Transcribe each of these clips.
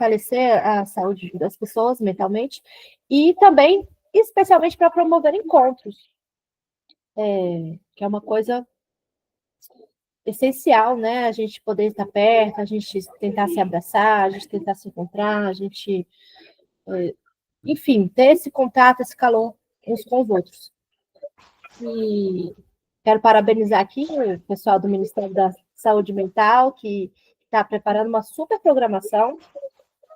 fortalecer a saúde das pessoas mentalmente e também, especialmente, para promover encontros, que é uma coisa essencial, né? A gente poder estar perto, a gente tentar se abraçar, a gente tentar se encontrar, a gente, enfim, ter esse contato, esse calor uns com os outros. E quero parabenizar aqui o pessoal do Ministério da Saúde Mental, que está preparando uma super programação.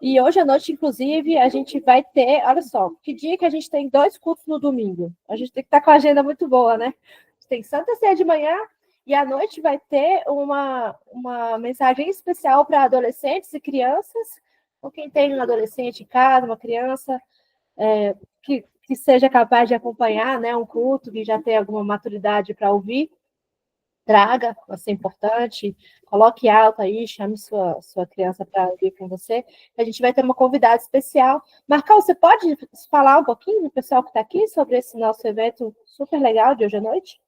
E hoje à noite, inclusive, a gente vai ter, olha só, que dia que a gente tem 2 cultos no domingo. A gente tem que estar com a agenda muito boa, né? A gente tem Santa Ceia de manhã e à noite vai ter uma mensagem especial para adolescentes e crianças, ou quem tem um adolescente em casa, uma criança, que seja capaz de acompanhar, né, um culto, que já tem alguma maturidade para ouvir, traga, vai ser importante, coloque alto aí, chame sua criança para ouvir com você. A gente vai ter uma convidada especial. Marcão, você pode falar um pouquinho do pessoal que está aqui sobre esse nosso evento super legal de hoje à noite?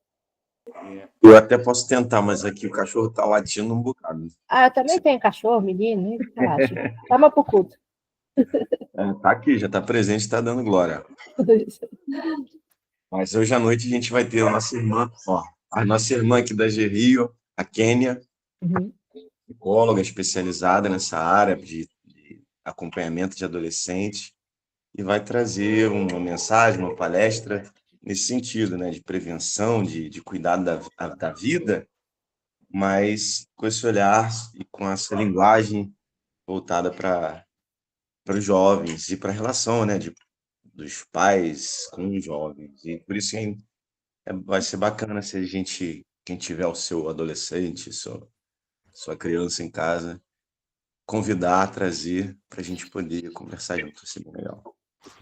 Eu até posso tentar, mas aqui o cachorro está latindo um bocado. Eu também tenho cachorro, menino, relaxa. Chama pro culto. Tá aqui, já está presente, está dando glória. Mas hoje à noite a gente vai ter a nossa irmã aqui da Rio, a Kênia, psicóloga especializada nessa área de acompanhamento de adolescentes, e vai trazer uma mensagem, uma palestra nesse sentido, né, de prevenção, de cuidado da vida, mas com esse olhar e com essa linguagem voltada para os jovens e para a relação, né, dos pais com os jovens. E por isso vai ser bacana se quem tiver o seu adolescente, sua criança em casa, convidar, trazer, para a gente poder conversar junto. Vai ser bem legal.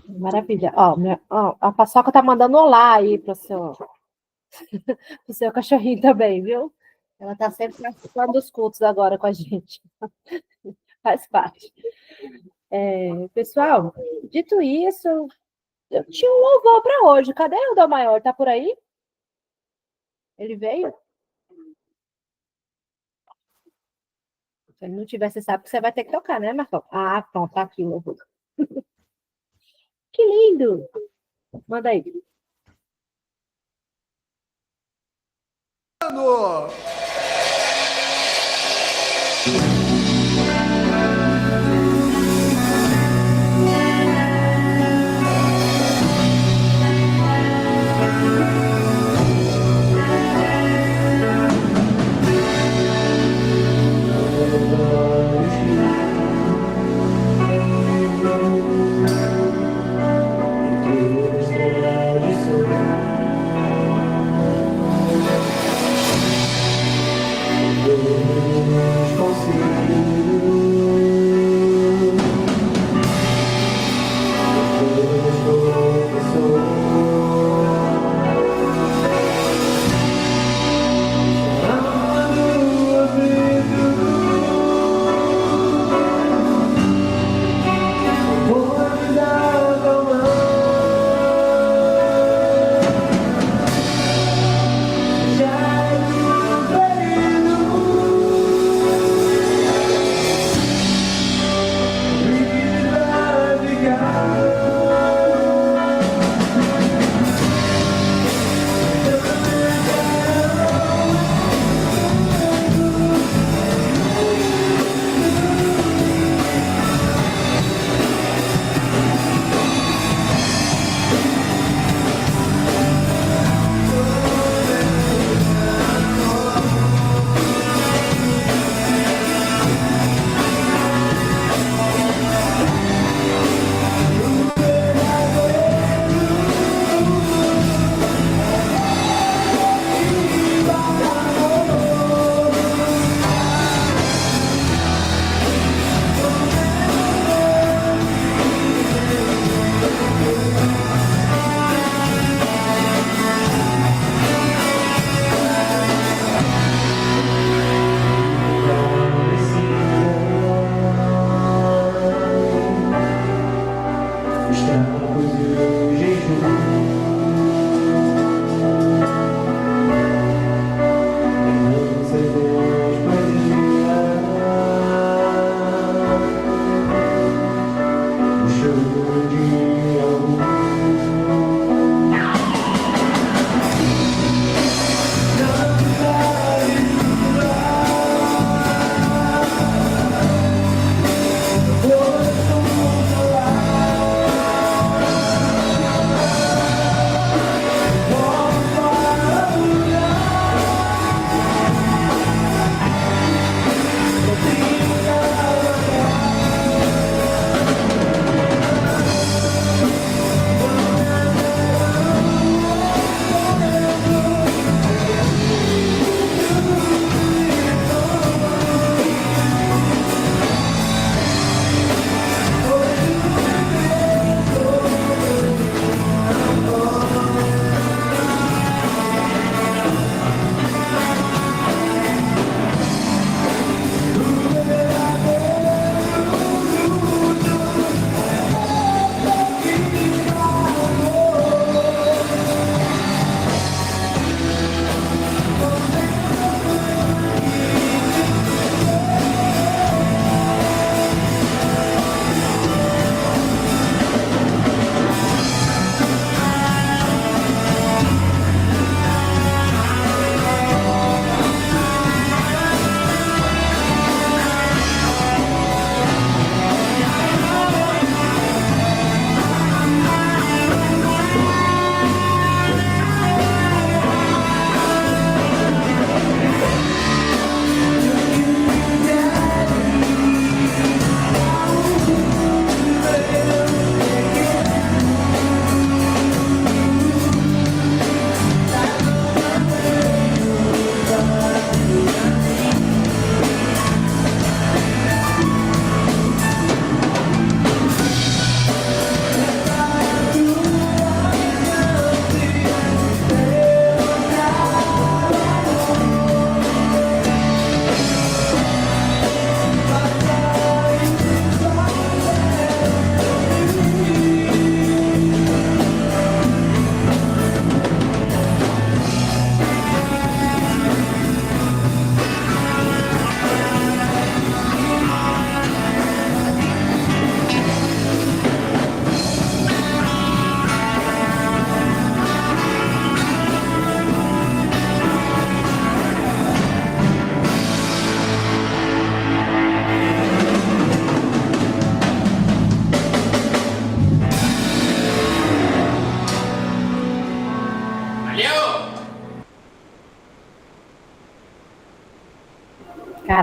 Maravilha. A Paçoca tá mandando olá aí pro seu cachorrinho também, viu? Ela tá sempre participando dos cultos agora com a gente. Faz parte. Pessoal, dito isso, eu tinha um louvor para hoje. Cadê o Dom Maior? Tá por aí? Ele veio? Se ele não tiver, você sabe que você vai ter que tocar, né, Marcão? Pronto, tá aqui o louvor. Que lindo! Manda aí.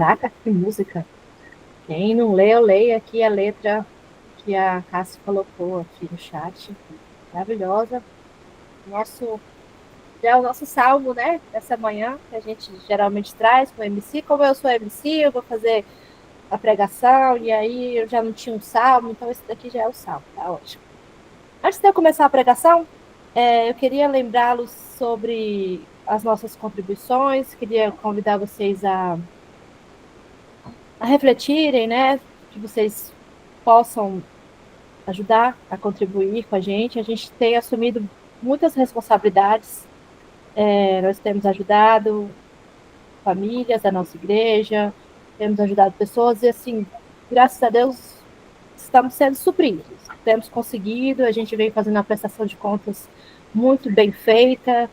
Caraca, que música! Quem não leu, leia aqui a letra que a Cássia colocou aqui no chat. Maravilhosa. Já é o nosso salmo, né? Dessa manhã, que a gente geralmente traz com o MC. Como eu sou MC, eu vou fazer a pregação, e aí eu já não tinha um salmo, então esse daqui já é o salmo, tá ótimo. Antes de eu começar a pregação, eu queria lembrá-los sobre as nossas contribuições, queria convidar vocês a refletirem, né? Que vocês possam ajudar a contribuir com a gente. A gente tem assumido muitas responsabilidades. Nós temos ajudado famílias da nossa igreja, temos ajudado pessoas e, assim, graças a Deus, estamos sendo supridos. Temos conseguido, a gente vem fazendo uma prestação de contas muito bem feita.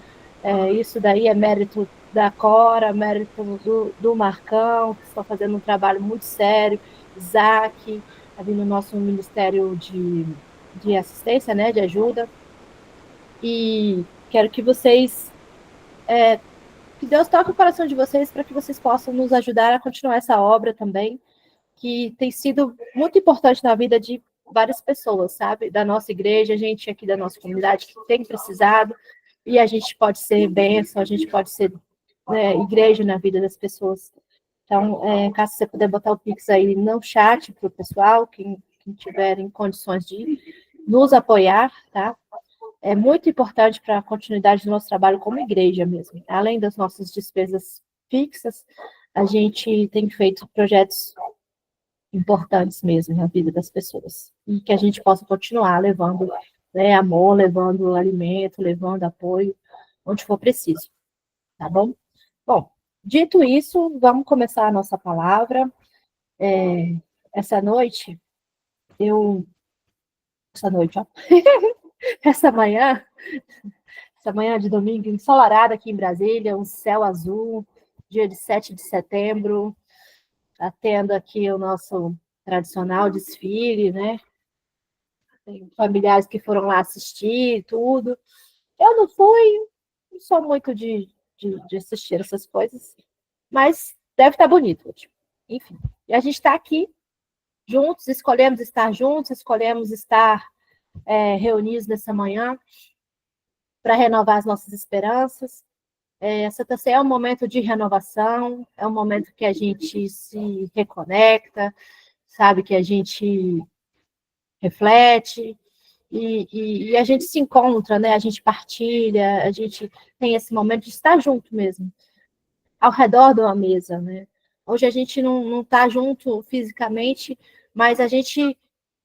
Isso daí é mérito da Cora, mérito do Marcão, que estão fazendo um trabalho muito sério, Isaac, ali no nosso ministério de assistência, né, de ajuda. E quero que vocês, que Deus toque o coração de vocês para que vocês possam nos ajudar a continuar essa obra também, que tem sido muito importante na vida de várias pessoas, sabe? Da nossa igreja, gente aqui da nossa comunidade que tem precisado, e a gente pode ser bênção, a gente pode ser igreja na vida das pessoas. Então, caso você puder botar o Pix aí no chat para o pessoal, quem tiver em condições de nos apoiar, tá? É muito importante para a continuidade do nosso trabalho como igreja mesmo. Além das nossas despesas fixas, a gente tem feito projetos importantes mesmo na vida das pessoas. E que a gente possa continuar levando amor, levando alimento, levando apoio, onde for preciso. Tá bom? Bom, dito isso, vamos começar a nossa palavra. Essa noite, essa manhã de domingo, ensolarada aqui em Brasília, um céu azul, dia de 7 de setembro, tá tendo aqui o nosso tradicional desfile, né? Tem familiares que foram lá assistir tudo. Eu não fui, não sou muito de assistir essas coisas, mas deve estar bonito hoje. Enfim, e a gente está aqui juntos, escolhemos estar reunidos nessa manhã para renovar as nossas esperanças. Santa Ceia é um momento de renovação, é um momento que a gente se reconecta, sabe, que a gente reflete e a gente se encontra, né? A gente partilha, a gente tem esse momento de estar junto mesmo, ao redor de uma mesa, né? Hoje a gente não está junto fisicamente, mas a gente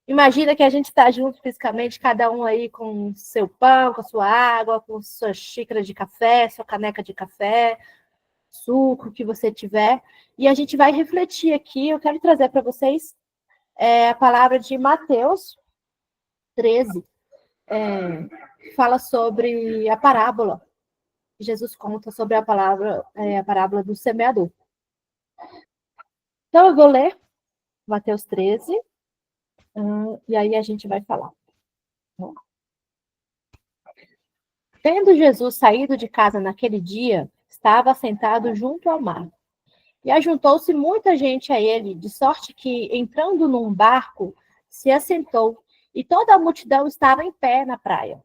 imagina que a gente está junto fisicamente, cada um aí com seu pão, com a sua água, com sua xícara de café, sua caneca de café, suco, que você tiver. E a gente vai refletir aqui, eu quero trazer para vocês a palavra de Mateus 13, fala sobre a parábola. Jesus conta sobre a parábola do semeador. Então, eu vou ler Mateus 13, e aí a gente vai falar. Tendo Jesus saído de casa naquele dia, estava sentado junto ao mar. E ajuntou-se muita gente a ele, de sorte que, entrando num barco, se assentou, e toda a multidão estava em pé na praia.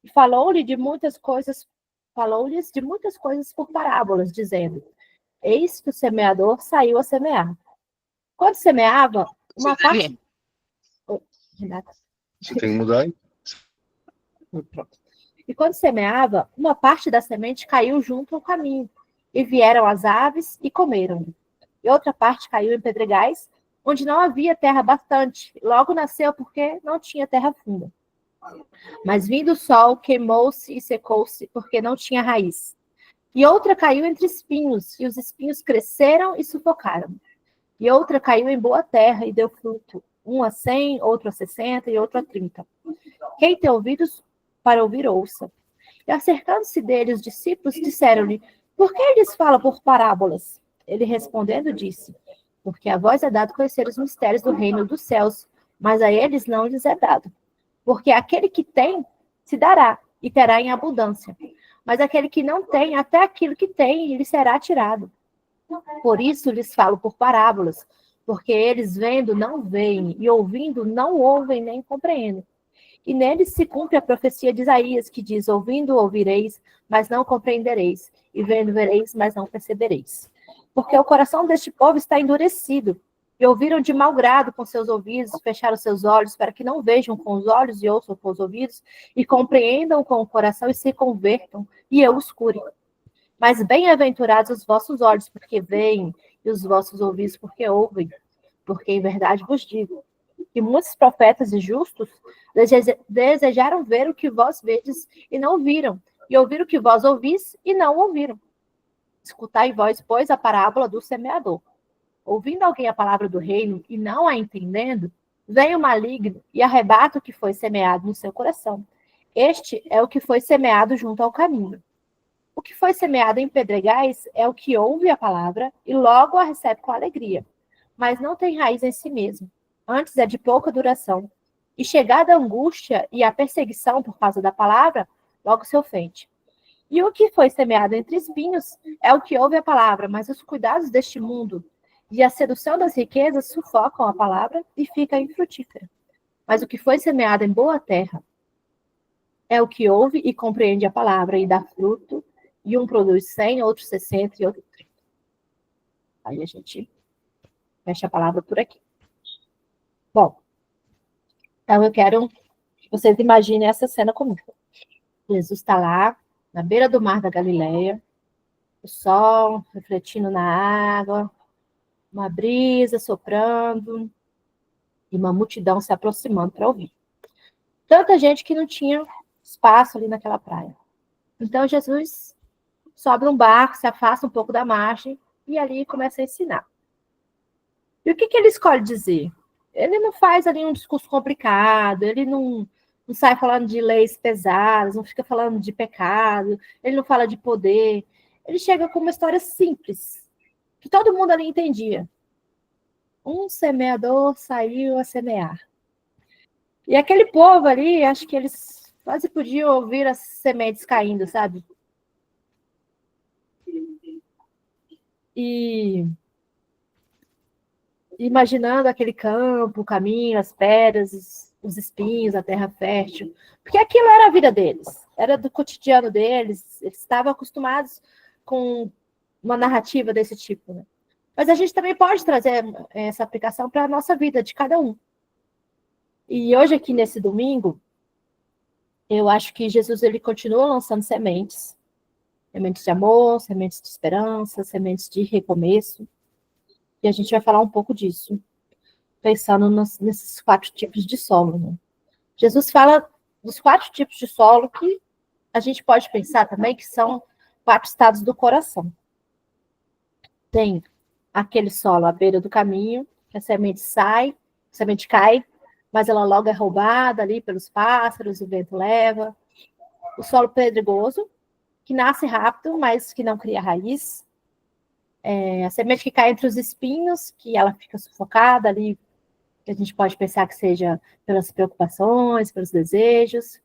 E falou-lhes de muitas coisas por parábolas, dizendo: Eis que o semeador saiu a semear. Quando semeava, uma parte... Renata. Você tem que mudar aí? Pronto. E quando semeava, uma parte da semente caiu junto ao caminho, e vieram as aves e comeram. E outra parte caiu em pedregais, onde não havia terra bastante. Logo nasceu porque não tinha terra funda. Mas vindo o sol, queimou-se e secou-se, porque não tinha raiz. E outra caiu entre espinhos, e os espinhos cresceram e sufocaram. E outra caiu em boa terra e deu fruto, um a 100, outro a 60 e outro a 30. Quem tem ouvidos para ouvir, ouça. E acercando-se dele, os discípulos disseram-lhe: Por que eles falam por parábolas? Ele respondendo disse: Porque a vós é dado conhecer os mistérios do reino dos céus, mas a eles não lhes é dado. Porque aquele que tem, se dará, e terá em abundância. Mas aquele que não tem, até aquilo que tem, lhe será tirado. Por isso lhes falo por parábolas, porque eles vendo não veem, e ouvindo não ouvem nem compreendem. E neles se cumpre a profecia de Isaías, que diz: ouvindo ouvireis, mas não compreendereis, e vendo vereis, mas não percebereis. Porque o coração deste povo está endurecido, e ouviram de mau grado com seus ouvidos, fecharam seus olhos, para que não vejam com os olhos e ouçam com os ouvidos, e compreendam com o coração e se convertam, e eu os cure. Mas bem-aventurados os vossos olhos, porque veem, e os vossos ouvidos, porque ouvem. Porque em verdade vos digo, que muitos profetas e justos desejaram ver o que vós vedes e não viram, e ouvir o que vós ouvis e não ouviram. Escutai vós, pois, a parábola do semeador. Ouvindo alguém a palavra do reino e não a entendendo, vem o maligno e arrebata o que foi semeado no seu coração. Este é o que foi semeado junto ao caminho. O que foi semeado em pedregais é o que ouve a palavra e logo a recebe com alegria, mas não tem raiz em si mesmo. Antes é de pouca duração. E chegada a angústia e a perseguição por causa da palavra, logo se ofende. E o que foi semeado entre espinhos é o que ouve a palavra, mas os cuidados deste mundo e a sedução das riquezas sufocam a palavra e fica infrutífera. Mas o que foi semeado em boa terra é o que ouve e compreende a palavra e dá fruto, e um produz 100, outro 60 e outro 30. Aí a gente fecha a palavra por aqui. Bom, então eu quero que vocês imaginem essa cena comigo. Jesus está lá, na beira do mar da Galileia, o sol refletindo na água, uma brisa soprando e uma multidão se aproximando para ouvir. Tanta gente que não tinha espaço ali naquela praia. Então Jesus sobe um barco, se afasta um pouco da margem e ali começa a ensinar. E o que ele escolhe dizer? Ele não faz ali um discurso complicado, ele não sai falando de leis pesadas, não fica falando de pecado, ele não fala de poder. Ele chega com uma história simples, que todo mundo ali entendia. Um semeador saiu a semear. E aquele povo ali, acho que eles quase podiam ouvir as sementes caindo, sabe? E imaginando aquele campo, o caminho, as pedras, os espinhos, a terra fértil, porque aquilo era a vida deles, era do cotidiano deles, eles estavam acostumados com uma narrativa desse tipo, né? Mas a gente também pode trazer essa aplicação para a nossa vida, de cada um. E hoje aqui nesse domingo, eu acho que Jesus ele continua lançando sementes, sementes de amor, sementes de esperança, sementes de recomeço, e a gente vai falar um pouco disso, pensando nesses 4 tipos de solo, né? Jesus fala dos 4 tipos de solo que a gente pode pensar também que são 4 estados do coração. Tem aquele solo à beira do caminho, que a semente sai, a semente cai, mas ela logo é roubada ali pelos pássaros, o vento leva. O solo pedregoso, que nasce rápido, mas que não cria raiz. A semente que cai entre os espinhos, que ela fica sufocada ali, que a gente pode pensar que seja pelas preocupações, pelos desejos.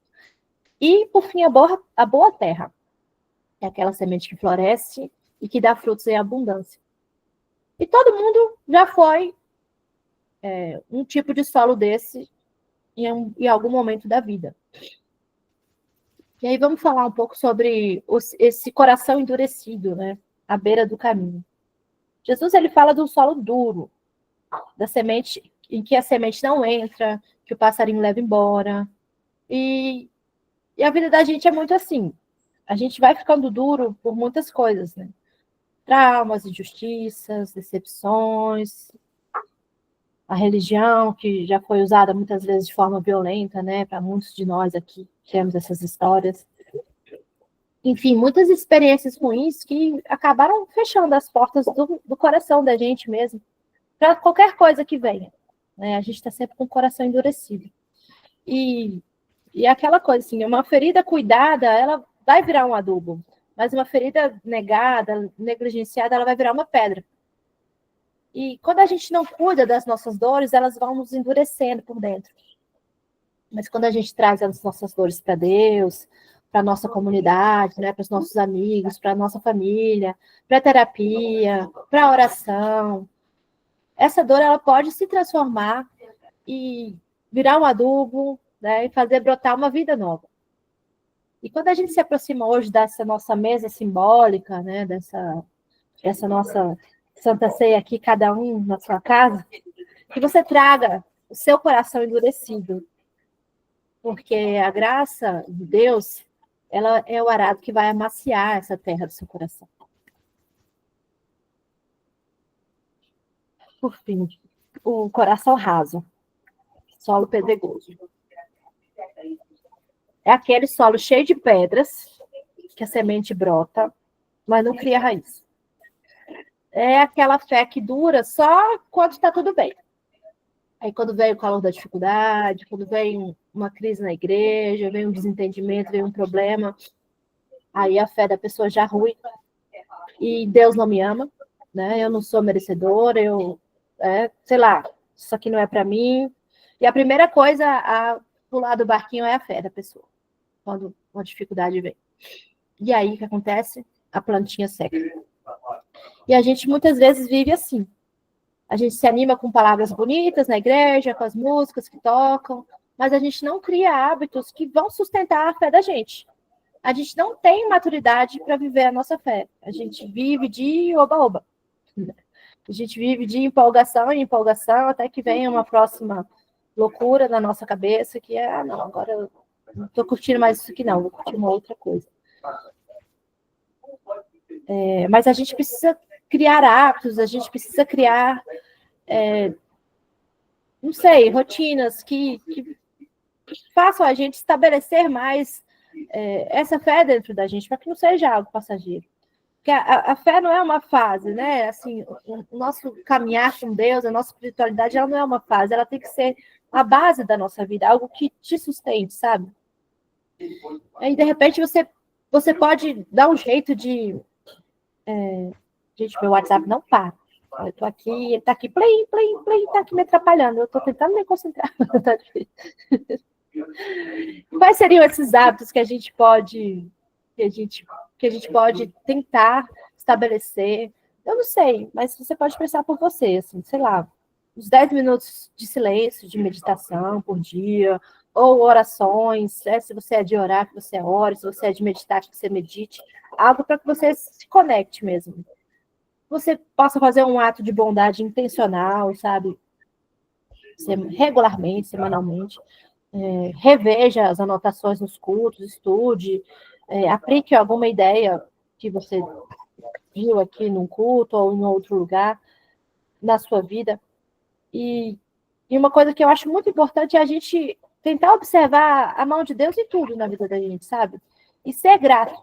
E, por fim, a boa terra, que é aquela semente que floresce e que dá frutos em abundância. E todo mundo já foi um tipo de solo desse em algum momento da vida. E aí vamos falar um pouco sobre esse coração endurecido, né, à beira do caminho. Jesus ele fala do solo duro, da semente em que a semente não entra, que o passarinho leva embora. E a vida da gente é muito assim. A gente vai ficando duro por muitas coisas, né? Traumas, injustiças, decepções, a religião, que já foi usada muitas vezes de forma violenta, né? Para muitos de nós aqui temos essas histórias. Enfim, muitas experiências ruins que acabaram fechando as portas do coração da gente mesmo, para qualquer coisa que venha. Né? A gente está sempre com o coração endurecido. E aquela coisa assim, uma ferida cuidada, ela vai virar um adubo, mas uma ferida negada, negligenciada, ela vai virar uma pedra. E quando a gente não cuida das nossas dores, elas vão nos endurecendo por dentro. Mas quando a gente traz as nossas dores para Deus, para a nossa comunidade, né, para os nossos amigos, para a nossa família, para a terapia, para a oração. Essa dor ela pode se transformar e virar um adubo, né, e fazer brotar uma vida nova. E quando a gente se aproxima hoje dessa nossa mesa simbólica, né, dessa nossa Santa Ceia aqui, cada um na sua casa, que você traga o seu coração endurecido, porque a graça de Deus, ela é o arado que vai amaciar essa terra do seu coração. Por fim, o coração raso, solo pedregoso. É aquele solo cheio de pedras, que a semente brota, mas não cria raiz. É aquela fé que dura só quando está tudo bem. Aí quando vem o calor da dificuldade, quando vem uma crise na igreja, vem um desentendimento, vem um problema, aí a fé da pessoa já ruim. E Deus não me ama, né? Eu não sou merecedora, sei lá, isso aqui não é para mim. E a primeira coisa a pular do barquinho é a fé da pessoa, quando uma dificuldade vem. E aí o que acontece? A plantinha seca. E a gente muitas vezes vive assim. A gente se anima com palavras bonitas na igreja, com as músicas que tocam, mas a gente não cria hábitos que vão sustentar a fé da gente. A gente não tem maturidade para viver a nossa fé. A gente vive de oba-oba. A gente vive de empolgação em empolgação, até que venha uma próxima loucura na nossa cabeça, que é, não, agora eu não estou curtindo mais isso aqui não, vou curtir uma outra coisa. Mas a gente precisa criar hábitos, a gente precisa criar, não sei, rotinas que façam a gente estabelecer mais essa fé dentro da gente, para que não seja algo passageiro. Porque a fé não é uma fase, né? Assim, o nosso caminhar com Deus, a nossa espiritualidade, ela não é uma fase, ela tem que ser a base da nossa vida, algo que te sustente, sabe? Aí, de repente, você pode dar um jeito de... Gente, meu WhatsApp não para. Eu tô aqui, ele tá aqui, plim, plim, plim, tá aqui me atrapalhando. Eu tô tentando me concentrar. Tá difícil. Quais seriam esses hábitos que a gente pode tentar estabelecer? Eu não sei, mas você pode pensar por você, assim, sei lá, uns 10 minutos de silêncio, de meditação por dia, ou orações, se você é de orar, que você ore, se você é de meditar, que você medite, algo para que você se conecte mesmo. Você possa fazer um ato de bondade intencional, sabe? Regularmente, semanalmente. Reveja as anotações nos cultos, estude, aplique alguma ideia que você viu aqui num culto ou em outro lugar na sua vida. E uma coisa que eu acho muito importante é a gente tentar observar a mão de Deus em tudo na vida da gente, sabe? E ser grato.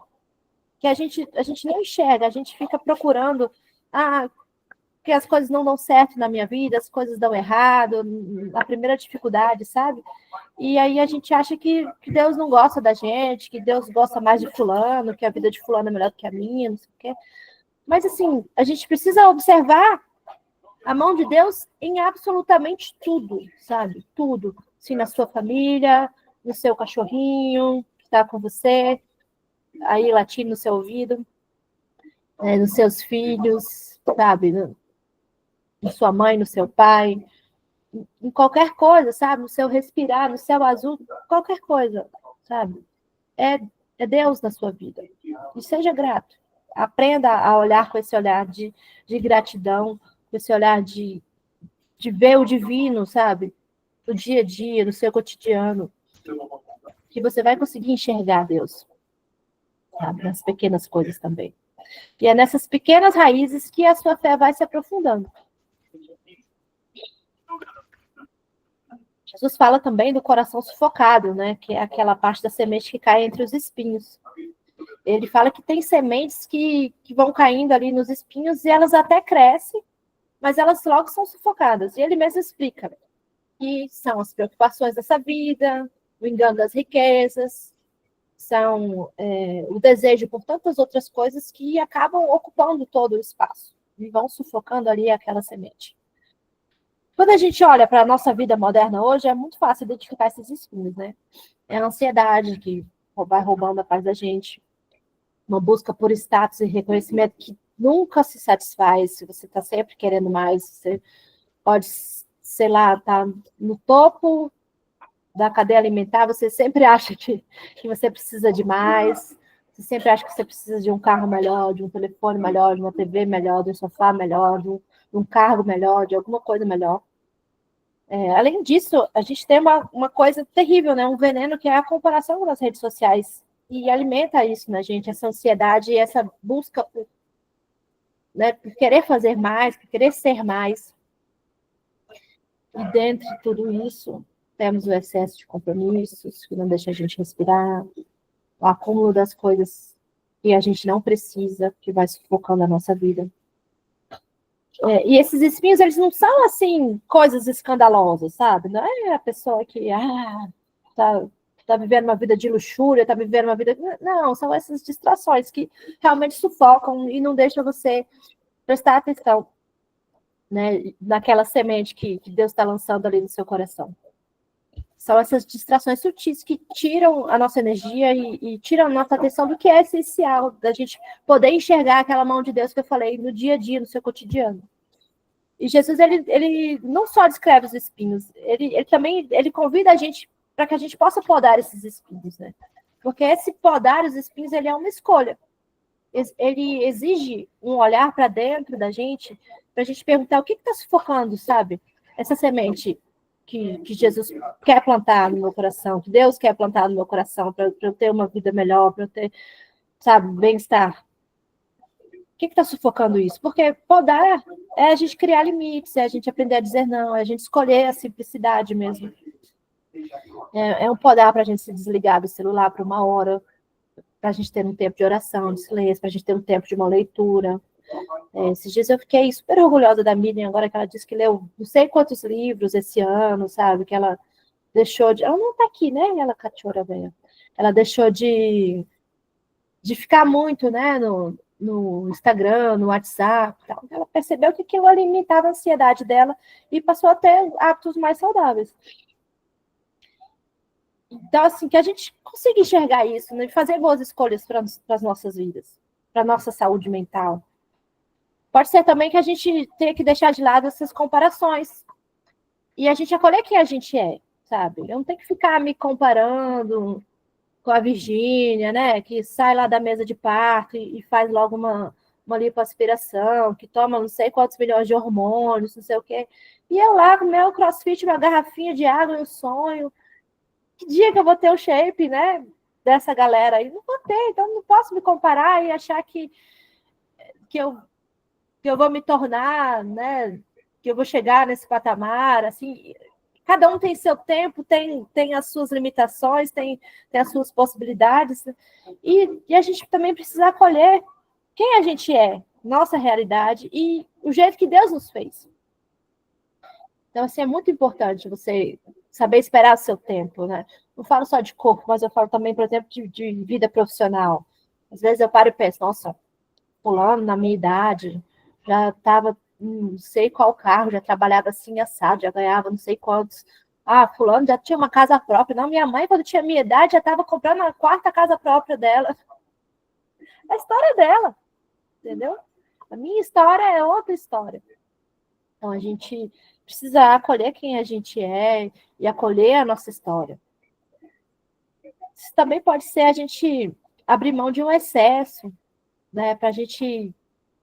Que a gente não enxerga, a gente fica procurando que as coisas não dão certo na minha vida, as coisas dão errado, a primeira dificuldade, sabe? E aí a gente acha que Deus não gosta da gente, que Deus gosta mais de fulano, que a vida de fulano é melhor do que a minha, não sei o quê. Mas, assim, a gente precisa observar a mão de Deus em absolutamente tudo, sabe? Tudo. Assim, na sua família, no seu cachorrinho que está com você, aí latindo no seu ouvido, nos seus filhos, sabe? Na sua mãe, no seu pai, em qualquer coisa, sabe? No seu respirar, no céu azul, qualquer coisa, sabe? É Deus na sua vida. E seja grato. Aprenda a olhar com esse olhar de gratidão, com esse olhar de ver o divino, sabe? No dia a dia, no seu cotidiano. Que você vai conseguir enxergar Deus, sabe? Nas pequenas coisas também. E é nessas pequenas raízes que a sua fé vai se aprofundando. Jesus fala também do coração sufocado, né? Que é aquela parte da semente que cai entre os espinhos. Ele fala que tem sementes que vão caindo ali nos espinhos e elas até crescem, mas elas logo são sufocadas. E ele mesmo explica que são as preocupações dessa vida, o engano das riquezas, são o desejo por tantas outras coisas que acabam ocupando todo o espaço e vão sufocando ali aquela semente. Quando a gente olha para a nossa vida moderna hoje, é muito fácil identificar esses espinhos, né? É a ansiedade que vai roubando a paz da gente. Uma busca por status e reconhecimento que nunca se satisfaz. Se você está sempre querendo mais, você pode, sei lá, estar no topo da cadeia alimentar, você sempre acha que você precisa de mais, você sempre acha que você precisa de um carro melhor, de um telefone melhor, de uma TV melhor, de um sofá melhor, de um cargo melhor, de alguma coisa melhor. Além disso, a gente tem uma coisa terrível, né? Um veneno que é a comparação nas redes sociais. E alimenta isso na gente, essa ansiedade e essa busca por, né, por querer fazer mais, por querer ser mais. E dentro de tudo isso, temos o excesso de compromissos, que não deixa a gente respirar, o acúmulo das coisas que a gente não precisa, que vai sufocando a nossa vida. E esses espinhos, eles não são, assim, coisas escandalosas, sabe? Não é a pessoa que, tá vivendo uma vida de luxúria, tá vivendo uma vida... Não, são essas distrações que realmente sufocam e não deixam você prestar atenção, né, naquela semente que Deus está lançando ali no seu coração. São essas distrações sutis que tiram a nossa energia e tiram a nossa atenção do que é essencial, da gente poder enxergar aquela mão de Deus que eu falei no dia a dia, no seu cotidiano. E Jesus, ele não só descreve os espinhos, ele também convida a gente para que a gente possa podar esses espinhos, né? Porque esse podar os espinhos, ele é uma escolha. Ele exige um olhar para dentro da gente, para a gente perguntar o que está sufocando, sabe? Essa semente que Jesus quer plantar no meu coração, que Deus quer plantar no meu coração, para eu ter uma vida melhor, para eu ter, sabe, bem-estar. O que está sufocando isso? Porque podar é a gente criar limites, é a gente aprender a dizer não, é a gente escolher a simplicidade mesmo. É um podar para a gente se desligar do celular por uma hora, para a gente ter um tempo de oração, de silêncio, para a gente ter um tempo de uma leitura. Esses dias eu fiquei super orgulhosa da Miriam, agora que ela disse que leu não sei quantos livros esse ano, sabe? Que ela deixou de... Ela não está aqui, né? Ela, cachorra velha. Ela deixou de ficar muito, né? No Instagram, no WhatsApp, tal. Ela percebeu que aquilo alimentava a ansiedade dela e passou a ter hábitos mais saudáveis. Então, assim, que a gente consiga enxergar isso, né? E fazer boas escolhas para as nossas vidas, para a nossa saúde mental. Pode ser também que a gente tenha que deixar de lado essas comparações e a gente acolher quem a gente é, sabe? Eu não tenho que ficar me comparando com a Virgínia, né? Que sai lá da mesa de parto e faz logo uma lipoaspiração, que toma não sei quantos milhões de hormônios, não sei o quê. E eu lá com meu crossfit, uma garrafinha de água e um sonho. Que dia que eu vou ter o shape, né? Dessa galera aí? Não vou ter, então não posso me comparar e achar que eu vou me tornar, né? Que eu vou chegar nesse patamar, assim. Cada um tem seu tempo, tem as suas limitações, tem as suas possibilidades. E a gente também precisa acolher quem a gente é, nossa realidade e o jeito que Deus nos fez. Então, assim, é muito importante você saber esperar o seu tempo, né? Não falo só de corpo, mas eu falo também, por exemplo, de vida profissional. Às vezes eu paro e penso, nossa, fulano, na minha idade, já estava não sei qual carro, já trabalhava assim assado, já ganhava não sei quantos. Fulano já tinha uma casa própria. Não, minha mãe, quando tinha minha idade, já estava comprando a 4ª casa própria dela. É a história dela, entendeu? A minha história é outra história. Então, a gente precisa acolher quem a gente é e acolher a nossa história. Isso também pode ser a gente abrir mão de um excesso, né? Para a gente...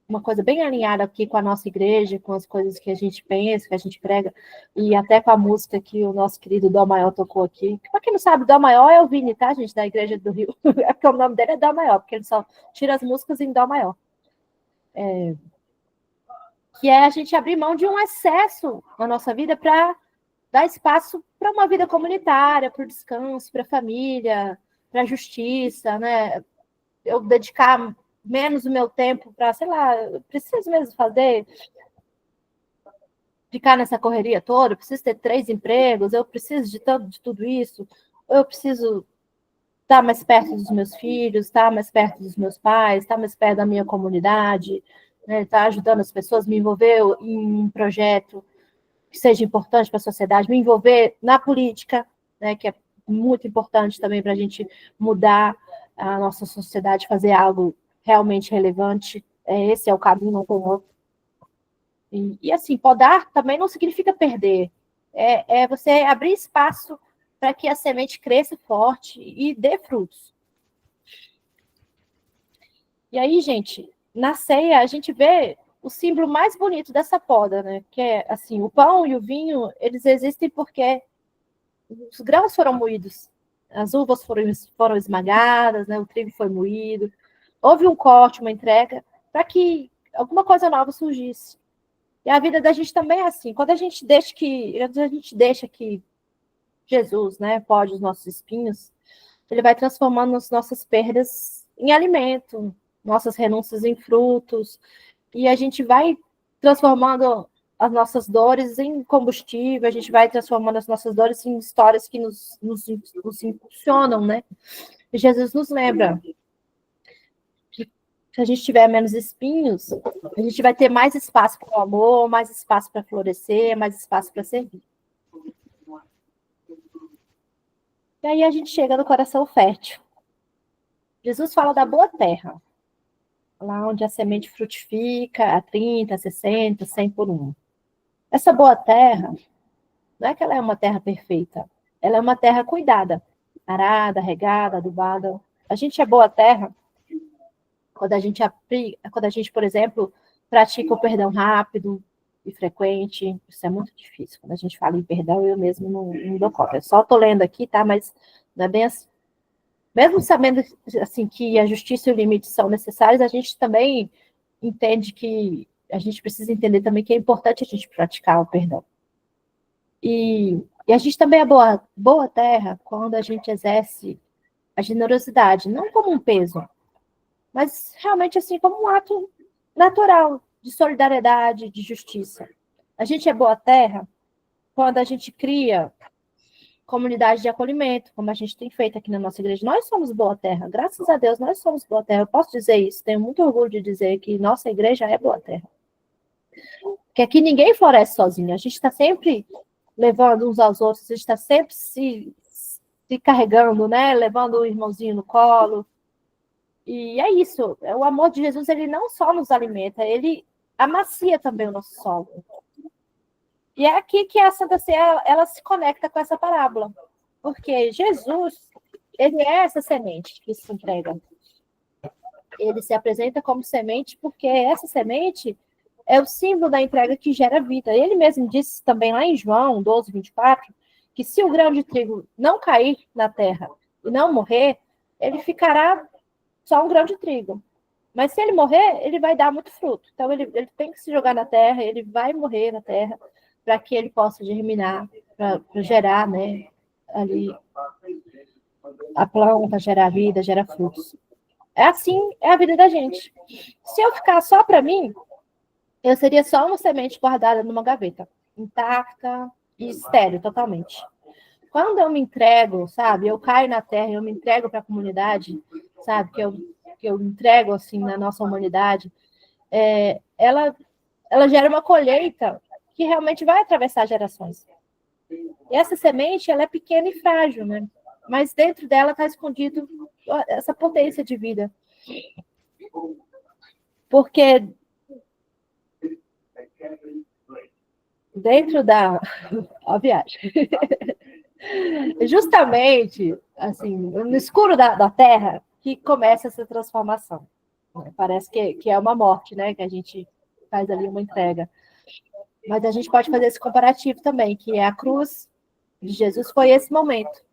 Uma coisa bem alinhada aqui com a nossa igreja, com as coisas que a gente pensa, que a gente prega, e até com a música que o nosso querido Dó Maior tocou aqui. Para quem não sabe, Dó Maior é o Vini, tá, gente, da Igreja do Rio. É porque o nome dele é Dó Maior, porque ele só tira as músicas em Dó Maior. Que é a gente abrir mão de um excesso na nossa vida para dar espaço para uma vida comunitária, para o descanso, para a família, para a justiça, né? Eu dedicar menos o meu tempo para, sei lá, eu preciso mesmo ficar nessa correria toda, eu preciso ter 3 empregos, eu preciso de tudo isso, eu preciso estar mais perto dos meus filhos, estar mais perto dos meus pais, estar mais perto da minha comunidade, né, estar ajudando as pessoas, me envolver em um projeto que seja importante para a sociedade, me envolver na política, né, que é muito importante também para a gente mudar a nossa sociedade, fazer algo realmente relevante. Esse é o caminho, não tem outro. E assim, podar também não significa perder. É você abrir espaço para que a semente cresça forte e dê frutos. E aí, gente, na ceia, a gente vê o símbolo mais bonito dessa poda, né? Que é, assim, o pão e o vinho, eles existem porque os grãos foram moídos, as uvas foram esmagadas, né? O trigo foi moído. Houve um corte, uma entrega, para que alguma coisa nova surgisse. E a vida da gente também é assim. Quando a gente deixa que Jesus, né, pode os nossos espinhos, ele vai transformando as nossas perdas em alimento, nossas renúncias em frutos, e a gente vai transformando as nossas dores em combustível, a gente vai transformando as nossas dores em histórias que nos impulsionam, né? E Jesus nos lembra que se a gente tiver menos espinhos, a gente vai ter mais espaço para o amor, mais espaço para florescer, mais espaço para servir. E aí a gente chega no coração fértil. Jesus fala da boa terra, lá onde a semente frutifica a 30, 60, 100 por um. Essa boa terra, não é que ela é uma terra perfeita, ela é uma terra cuidada, arada, regada, adubada. A gente é boa terra quando a gente, por exemplo, pratica o perdão rápido e frequente. Isso é muito difícil. Quando a gente fala em perdão, eu mesmo não dou conta. Eu só estou lendo aqui, tá? Mas não é bem assim. Mesmo sabendo assim, que a justiça e o limite são necessários, a gente também entende que a gente precisa entender também que é importante a gente praticar o perdão. E a gente também é boa terra quando a gente exerce a generosidade, não como um peso, mas realmente assim como um ato natural de solidariedade, de justiça. A gente é boa terra quando a gente cria comunidade de acolhimento, como a gente tem feito aqui na nossa igreja. Nós somos boa terra, graças a Deus, nós somos boa terra. Eu posso dizer isso, tenho muito orgulho de dizer que nossa igreja é boa terra. Porque aqui ninguém floresce sozinho, a gente está sempre levando uns aos outros, a gente está sempre se carregando, né? Levando o irmãozinho no colo. E é isso, o amor de Jesus, ele não só nos alimenta, ele amacia também o nosso solo. E é aqui que a Santa Ceia, ela se conecta com essa parábola. Porque Jesus, ele é essa semente que se entrega. Ele se apresenta como semente porque essa semente é o símbolo da entrega que gera vida. Ele mesmo disse também lá em João 12, 24, que se o grão de trigo não cair na terra e não morrer, ele ficará só um grão de trigo. Mas se ele morrer, ele vai dar muito fruto. Então, ele tem que se jogar na terra, ele vai morrer na terra para que ele possa germinar, para gerar, né, ali a planta, gerar vida, gerar frutos. É assim, é a vida da gente. Se eu ficar só para mim, eu seria só uma semente guardada numa gaveta, intacta e estéril totalmente. Quando eu me entrego, sabe, eu caio na terra, eu me entrego para a comunidade, sabe, que eu entrego assim na nossa humanidade, ela gera uma colheita que realmente vai atravessar gerações. E essa semente, ela é pequena e frágil, né? Mas dentro dela está escondido essa potência de vida. Porque dentro da... Ó, viagem. Justamente, assim, no escuro da terra, que começa essa transformação. Parece que é uma morte, né? Que a gente faz ali uma entrega. Mas a gente pode fazer esse comparativo também, que é a cruz de Jesus foi esse momento,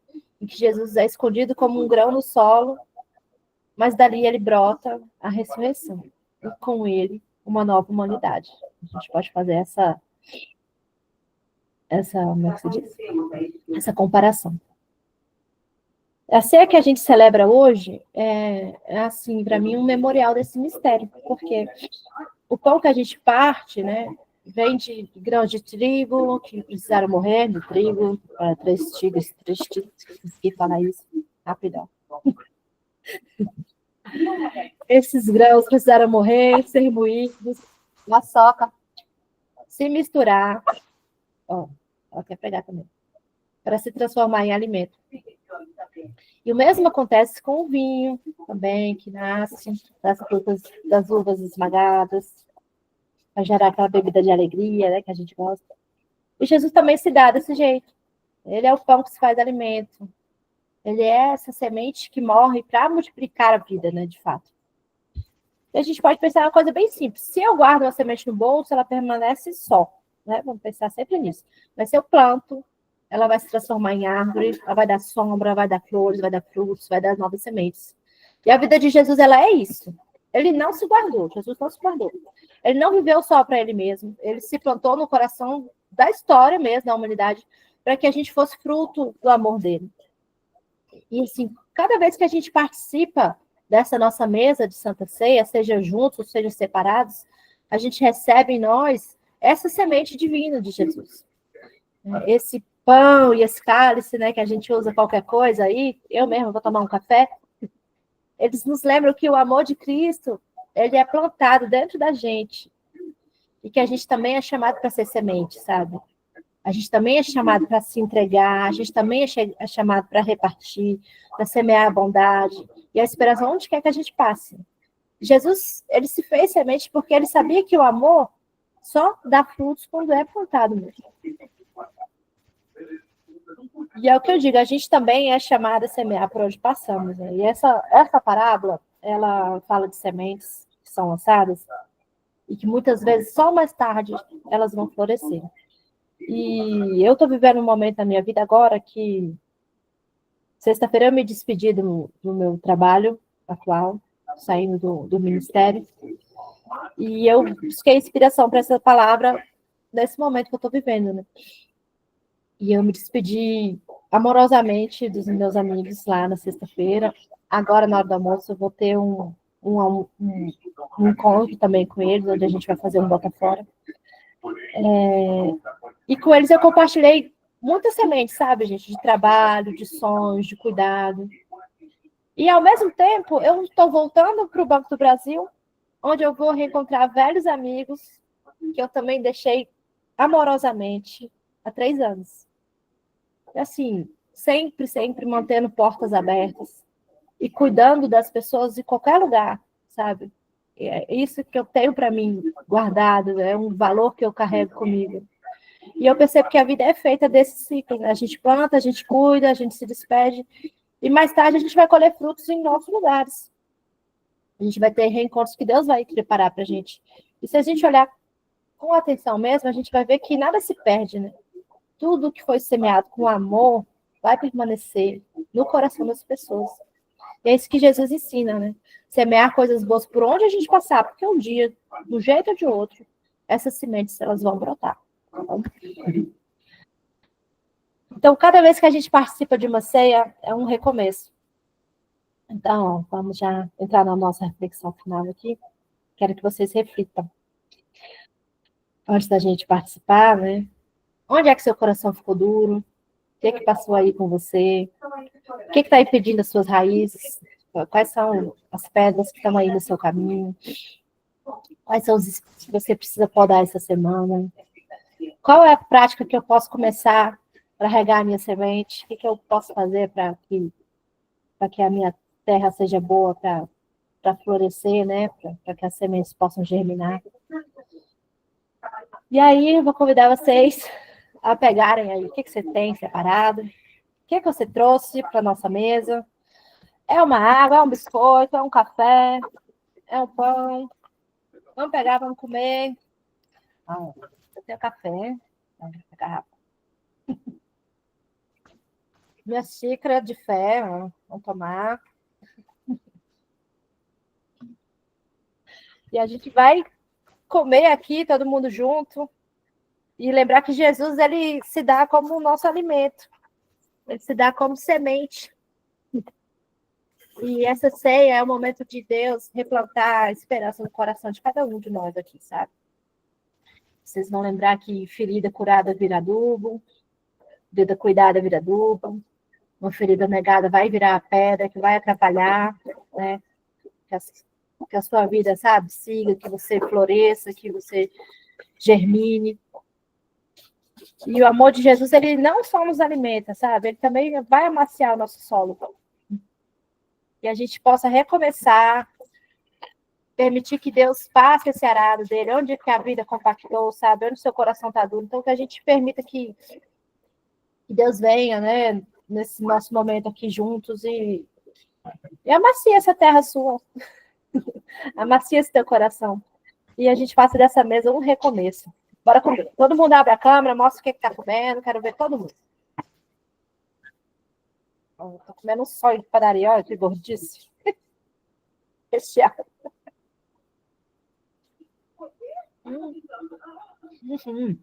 em que Jesus é escondido como um grão no solo, mas dali ele brota a ressurreição. E com ele, uma nova humanidade. A gente pode fazer essa como é que se diz? Essa comparação. A ceia que a gente celebra hoje assim, para mim, um memorial desse mistério, porque o pão que a gente parte, né, vem de grãos de trigo que precisaram morrer no trigo, para três tigres, consegui falar isso rapidão. Esses grãos precisaram morrer, ser moídos, na soca, se misturar, ó, quer pegar também, para se transformar em alimento. E o mesmo acontece com o vinho também, que nasce das uvas esmagadas, para gerar aquela bebida de alegria, né, que a gente gosta. E Jesus também se dá desse jeito. Ele é o pão que se faz alimento. Ele é essa semente que morre para multiplicar a vida, né, de fato. E a gente pode pensar uma coisa bem simples. Se eu guardo uma semente no bolso, ela permanece só. Né? Vamos pensar sempre nisso. Mas se eu planto, ela vai se transformar em árvore, ela vai dar sombra, vai dar flores, vai dar frutos, vai dar novas sementes. E a vida de Jesus, ela é isso. Ele não se guardou, Jesus não se guardou. Ele não viveu só para ele mesmo. Ele se plantou no coração da história mesmo, da humanidade, para que a gente fosse fruto do amor dele. E assim, cada vez que a gente participa dessa nossa mesa de Santa Ceia, seja juntos, seja separados, a gente recebe em nós essa semente divina de Jesus. Esse pão e esse cálice, né, que a gente usa qualquer coisa aí, eu mesmo vou tomar um café, eles nos lembram que o amor de Cristo, ele é plantado dentro da gente, e que a gente também é chamado para ser semente, sabe? A gente também é chamado para se entregar, a gente também é chamado para repartir, para semear a bondade e a esperança onde quer que a gente passe. Jesus, ele se fez semente porque ele sabia que o amor só dá frutos quando é plantado mesmo. E é o que eu digo, a gente também é chamado a semear por onde passamos. Né? E essa parábola, ela fala de sementes que são lançadas e que muitas vezes só mais tarde elas vão florescer. E eu estou vivendo um momento na minha vida agora que sexta-feira eu me despedi do meu trabalho atual, saindo do ministério, e eu busquei inspiração para essa palavra nesse momento que eu estou vivendo, né? E eu me despedi amorosamente dos meus amigos lá na sexta-feira. Agora, na hora do almoço, eu vou ter um encontro também com eles, onde a gente vai fazer um bota fora. E com eles eu compartilhei muitas sementes, sabe, gente? De trabalho, de sonhos, de cuidado. E, ao mesmo tempo, eu estou voltando para o Banco do Brasil, onde eu vou reencontrar velhos amigos que eu também deixei amorosamente há 3 anos. E, assim, sempre mantendo portas abertas e cuidando das pessoas em qualquer lugar, sabe? É isso que eu tenho para mim guardado, é um valor que eu carrego comigo. E eu percebo que a vida é feita desse ciclo, né? A gente planta, a gente cuida, a gente se despede, e mais tarde a gente vai colher frutos em novos lugares. A gente vai ter reencontros que Deus vai preparar para a gente. E se a gente olhar com atenção mesmo, a gente vai ver que nada se perde, né? Tudo que foi semeado com amor vai permanecer no coração das pessoas. E é isso que Jesus ensina, né? Semear coisas boas por onde a gente passar, porque um dia, de um jeito ou de outro, essas sementes elas vão brotar. Então, cada vez que a gente participa de uma ceia, é um recomeço. Então, vamos já entrar na nossa reflexão final aqui. Quero que vocês reflitam. Antes da gente participar, né? Onde é que seu coração ficou duro? O que é que passou aí com você? O que está impedindo as suas raízes? Quais são as pedras que estão aí no seu caminho? Quais são os espinhos que você precisa podar essa semana? Qual é a prática que eu posso começar para regar a minha semente? O que eu posso fazer para que a minha terra seja boa para florescer, né? Para que as sementes possam germinar? E aí, eu vou convidar vocês a pegarem aí o que você tem separado, o que você trouxe para a nossa mesa. É uma água, é um biscoito, é um café, é um pão. Vamos pegar, vamos comer. Eu tenho café, a garrafa. Minha xícara de fé, vamos tomar. E a gente vai comer aqui, todo mundo junto. E lembrar que Jesus, ele se dá como o nosso alimento. Ele se dá como semente. E essa ceia é o momento de Deus replantar a esperança no coração de cada um de nós aqui, sabe? Vocês vão lembrar que ferida curada vira adubo, vida cuidada vira adubo, uma ferida negada vai virar a pedra, que vai atrapalhar, né? Que a sua vida, sabe, siga, que você floresça, que você germine. E o amor de Jesus, ele não só nos alimenta, sabe? Ele também vai amaciar o nosso solo. e a gente possa recomeçar, permitir que Deus faça esse arado dele, onde que a vida compactou, sabe? Onde o seu coração está duro. Então, que a gente permita que Deus venha, né? Nesse nosso momento aqui juntos e amacia essa terra sua, amacia esse teu coração. E a gente faça dessa mesa um recomeço. Bora comer. Todo mundo abre a câmera, mostra o que está comendo, quero ver todo mundo. Estou comendo um sonho de padaria, olha que gordice. Recheado. Uhum.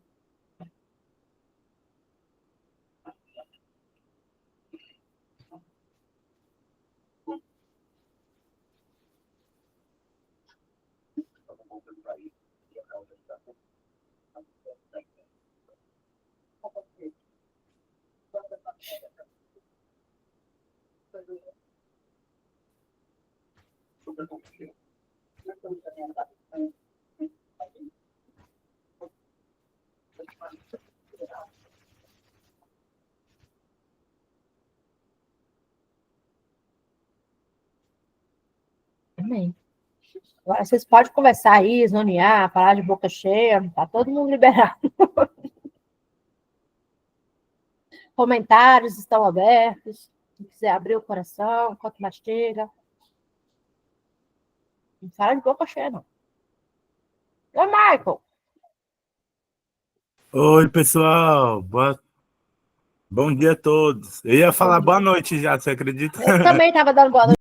Amém. Agora vocês podem conversar aí, zonear, falar de boca cheia, tá todo mundo liberado. Comentários estão abertos. Se quiser abrir o coração, enquanto mastiga. Não fala de boca cheia, não. Oi, Michael. Oi, pessoal. Bom dia a todos. Eu ia falar boa noite já, você acredita? Eu também estava dando boa noite.